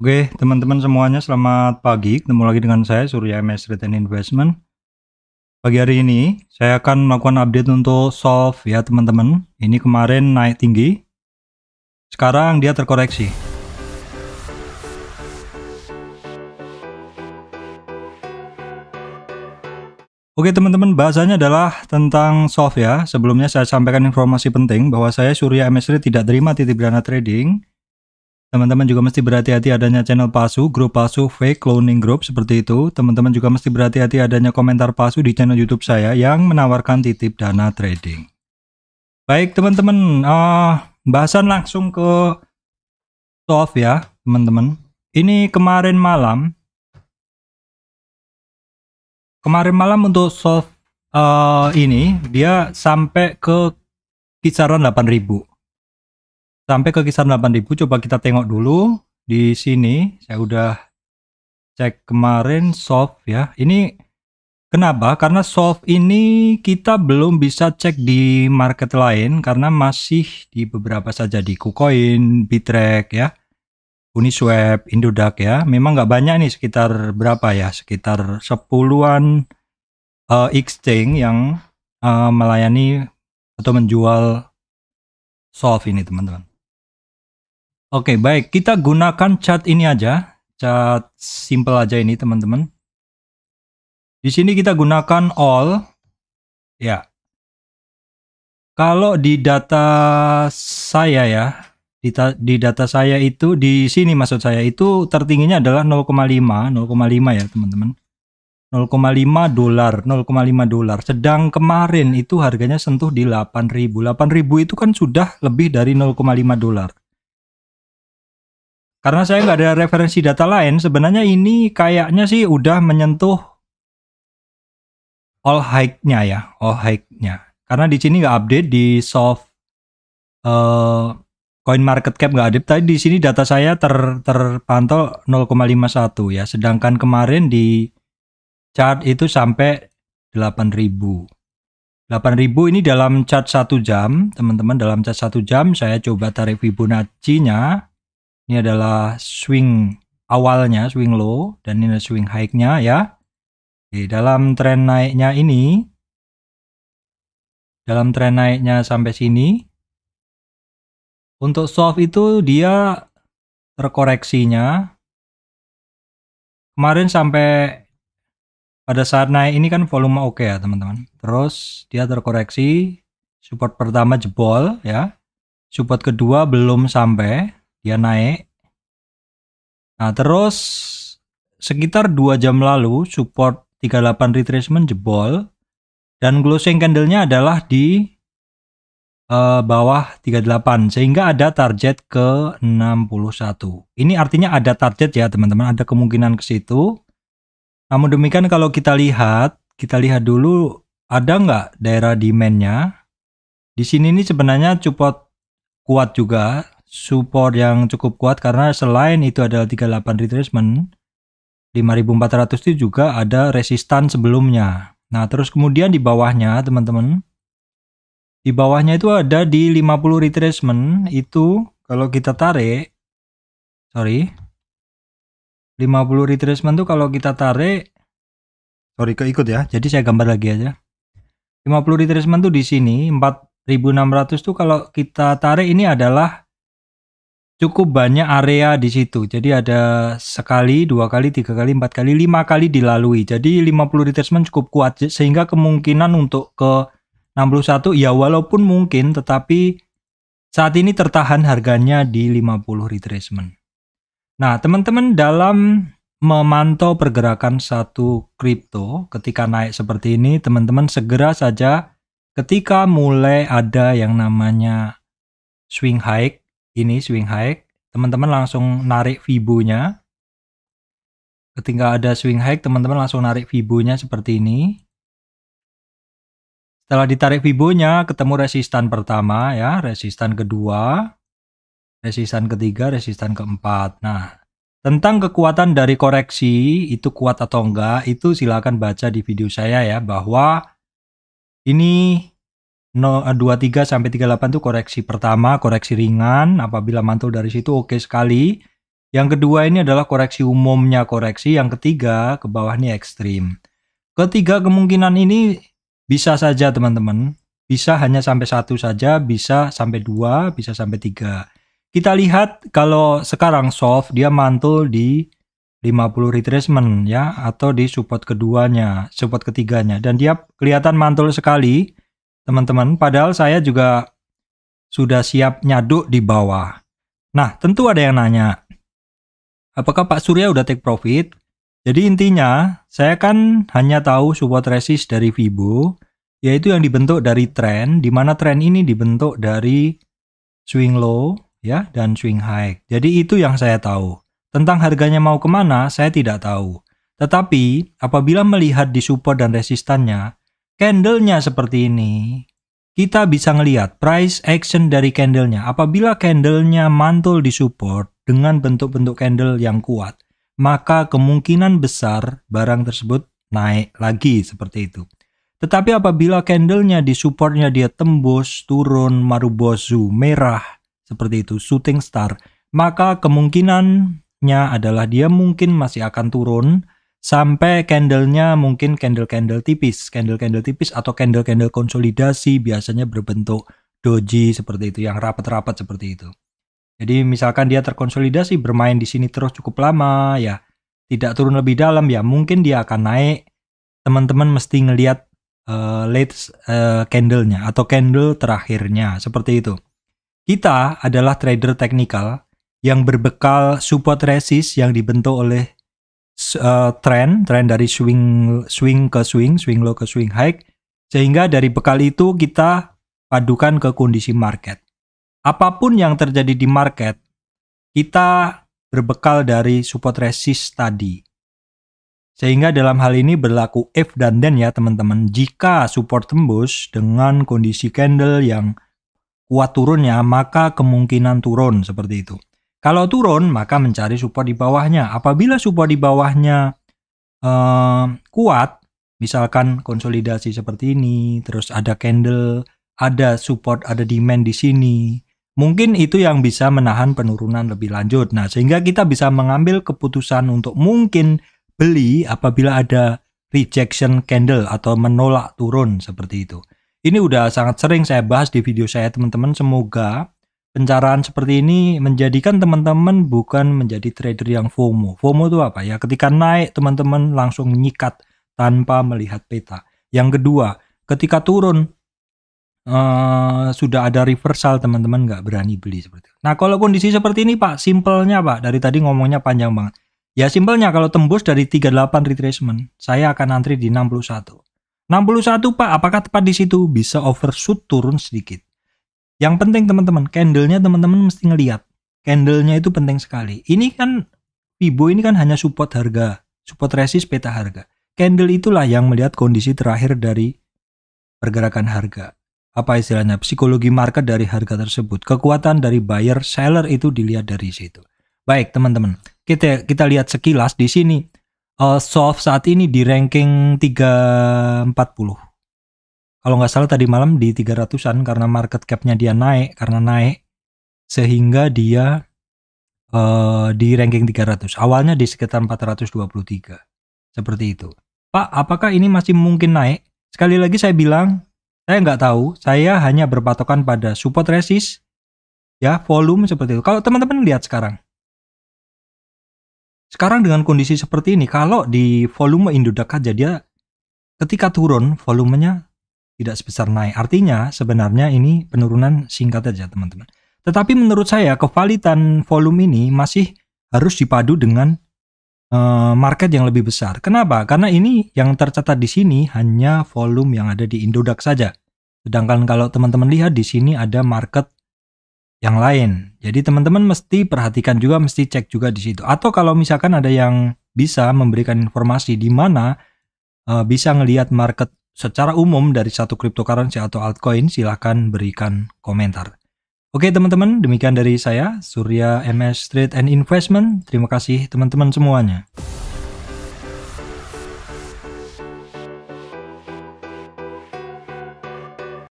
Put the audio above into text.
Oke, teman-teman semuanya selamat pagi. Ketemu lagi dengan saya Surya MS Return Investment. Pagi hari ini saya akan melakukan update untuk solve ya teman-teman. Ini kemarin naik tinggi, sekarang dia terkoreksi. Oke teman-teman, bahasanya adalah tentang solve ya. Sebelumnya saya sampaikan informasi penting bahwa saya Surya MS tidak terima titip dana trading. Teman-teman juga mesti berhati-hati adanya channel palsu, grup palsu, fake, cloning group seperti itu. Teman-teman juga mesti berhati-hati adanya komentar palsu di channel YouTube saya yang menawarkan titip dana trading. Baik teman-teman, bahasan langsung ke solve ya teman-teman. Ini kemarin malam untuk solve ini dia sampai ke kisaran 8.000. Sampai ke kisaran 8.000, coba kita tengok dulu di sini. Saya udah cek kemarin solve ya. Ini kenapa? Karena solve ini kita belum bisa cek di market lain karena masih di beberapa saja, di KuCoin, Bittrex ya, Uniswap, Indodax ya. Memang nggak banyak nih, sekitar berapa ya? Sekitar 10-an exchange yang melayani atau menjual solve ini teman-teman. Oke, baik, kita gunakan chart ini aja, chart simple aja ini teman-teman. Di sini kita gunakan all, ya. Kalau di data saya ya, di data saya itu di sini maksud saya itu tertingginya adalah 0,5 ya teman-teman. 0,5 dolar, 0,5 dolar. Sedang kemarin itu harganya sentuh di 8.000. 8.000 itu kan sudah lebih dari 0,5 dolar. Karena saya nggak ada referensi data lain, sebenarnya ini kayaknya sih udah menyentuh all high-nya ya, all high-nya. Karena di sini nggak update di soft coin market cap nggak update. Tadi di sini data saya terpantau 0,51 ya, sedangkan kemarin di chart itu sampai 8.000. 8.000 ini dalam chart 1 jam, teman-teman. Dalam chart 1 jam saya coba tarik Fibonacci-nya. Ini adalah swing awalnya, swing low, dan ini adalah swing high-nya ya. Di dalam tren naiknya ini, dalam tren naiknya sampai sini, untuk soft itu dia terkoreksinya kemarin sampai pada saat naik ini kan volume oke ya teman-teman. Terus dia terkoreksi, support pertama jebol ya, support kedua belum sampai, dia naik. Nah terus sekitar 2 jam lalu support 38 retracement jebol, dan closing candle-nya adalah di bawah 38, sehingga ada target ke 61. Ini artinya ada target ya teman-teman, ada kemungkinan ke situ. Namun demikian kalau kita lihat dulu ada nggak daerah demand-nya. Di sini ini sebenarnya support kuat juga, support yang cukup kuat karena selain itu adalah 38 retracement, 5.400 itu juga ada resistan sebelumnya. Nah, terus kemudian di bawahnya, teman-teman, di bawahnya itu ada di 50 retracement, itu kalau kita tarik, 50 retracement itu kalau kita tarik, keikut ya, jadi saya gambar lagi aja. 50 retracement tuh di sini, 4.600 tuh kalau kita tarik ini adalah cukup banyak area di situ. Jadi ada sekali, 2 kali, 3 kali, 4 kali, 5 kali dilalui. Jadi 50 retracement cukup kuat sehingga kemungkinan untuk ke 61 ya walaupun mungkin, tetapi saat ini tertahan harganya di 50 retracement. Nah, teman-teman dalam memantau pergerakan satu kripto ketika naik seperti ini, teman-teman segera saja ketika mulai ada yang namanya swing high, ini swing high, teman-teman langsung narik Fibo-nya. Ketika ada swing high, teman-teman langsung narik Fibo-nya seperti ini. Setelah ditarik Fibo-nya, ketemu resistan pertama ya, resistan kedua, resistan ketiga, resistan keempat. Nah, tentang kekuatan dari koreksi itu kuat atau enggak, itu silakan baca di video saya ya, bahwa ini 23 sampai 38 itu koreksi pertama, koreksi ringan. Apabila mantul dari situ oke sekali. Yang kedua ini adalah koreksi umumnya koreksi. Yang ketiga ke bawah ini ekstrim. Ketiga kemungkinan ini bisa saja teman-teman. Bisa hanya sampai 1 saja, bisa sampai 2, bisa sampai 3. Kita lihat kalau sekarang soft dia mantul di 50 retracement ya, atau di support keduanya, support ketiganya. Dan dia kelihatan mantul sekali teman-teman. Padahal saya juga sudah siap nyaduk di bawah. Nah tentu ada yang nanya, apakah Pak Surya udah take profit? Jadi intinya, saya kan hanya tahu support resist dari Fibo, yaitu yang dibentuk dari tren, di mana tren ini dibentuk dari swing low ya dan swing high. Jadi itu yang saya tahu. Tentang harganya mau kemana, saya tidak tahu. Tetapi, apabila melihat di support dan resistannya, candlenya seperti ini, kita bisa ngelihat price action dari candlenya. Apabila candlenya mantul di support dengan bentuk-bentuk candle yang kuat, maka kemungkinan besar barang tersebut naik lagi seperti itu. Tetapi apabila candlenya di supportnya dia tembus, turun, marubozu, merah, seperti itu, shooting star, maka kemungkinannya adalah dia mungkin masih akan turun sampai candlenya mungkin candle-candle tipis atau candle-candle konsolidasi, biasanya berbentuk doji seperti itu, yang rapat-rapat seperti itu. Jadi misalkan dia terkonsolidasi bermain di sini terus cukup lama ya, tidak turun lebih dalam ya, mungkin dia akan naik. Teman-teman mesti ngelihat candlenya atau candle terakhirnya seperti itu. Kita adalah trader teknikal yang berbekal support resist yang dibentuk oleh tren dari swing ke swing low ke swing high, sehingga dari bekal itu kita padukan ke kondisi market. Apapun yang terjadi di market, kita berbekal dari support resist tadi. Sehingga dalam hal ini berlaku if dan then ya teman-teman. Jika support tembus dengan kondisi candle yang kuat turunnya, maka kemungkinan turun seperti itu. Kalau turun, maka mencari support di bawahnya. Apabila support di bawahnya kuat, misalkan konsolidasi seperti ini, terus ada candle, ada support, ada demand di sini, mungkin itu yang bisa menahan penurunan lebih lanjut. Nah, sehingga kita bisa mengambil keputusan untuk mungkin beli apabila ada rejection candle atau menolak turun seperti itu. Ini udah sangat sering saya bahas di video saya teman-teman. Semoga pencerahan seperti ini menjadikan teman-teman bukan menjadi trader yang FOMO. FOMO itu apa ya? Ketika naik teman-teman langsung nyikat tanpa melihat peta. Yang kedua, ketika turun sudah ada reversal, teman-teman nggak berani beli seperti itu. Nah kalau kondisi seperti ini Pak, simpelnya Pak, dari tadi ngomongnya panjang banget. Ya simpelnya kalau tembus dari 38 retracement, saya akan antri di 61. 61 Pak, apakah tepat di situ? Bisa overshoot turun sedikit. Yang penting teman-teman, candlenya teman-teman mesti ngelihat. Candlenya itu penting sekali. Ini kan Fibo ini kan hanya support harga, support resist peta harga. Candle itulah yang melihat kondisi terakhir dari pergerakan harga. Apa istilahnya? Psikologi market dari harga tersebut. Kekuatan dari buyer seller itu dilihat dari situ. Baik teman-teman, kita lihat sekilas di sini. Soft saat ini di ranking 340. Kalau nggak salah tadi malam di 300-an karena market cap-nya dia naik, sehingga dia di ranking 300. Awalnya di sekitar 423. Seperti itu. Pak, apakah ini masih mungkin naik? Sekali lagi saya bilang, saya nggak tahu. Saya hanya berpatokan pada support resist, ya, volume seperti itu. Kalau teman-teman lihat sekarang dengan kondisi seperti ini, kalau di volume Indodax aja dia ketika turun volumenya tidak sebesar naik. Artinya sebenarnya ini penurunan singkat aja teman-teman. Tetapi menurut saya kevalidan volume ini masih harus dipadu dengan market yang lebih besar. Kenapa? Karena ini yang tercatat di sini hanya volume yang ada di Indodax saja. Sedangkan kalau teman-teman lihat di sini ada market yang lain. Jadi teman-teman mesti perhatikan juga, mesti cek juga di situ. Atau kalau misalkan ada yang bisa memberikan informasi di mana bisa ngelihat market secara umum dari satu cryptocurrency atau altcoin, silahkan berikan komentar. Oke teman-teman, demikian dari saya, Surya MS Trade and Investment. Terima kasih teman-teman semuanya.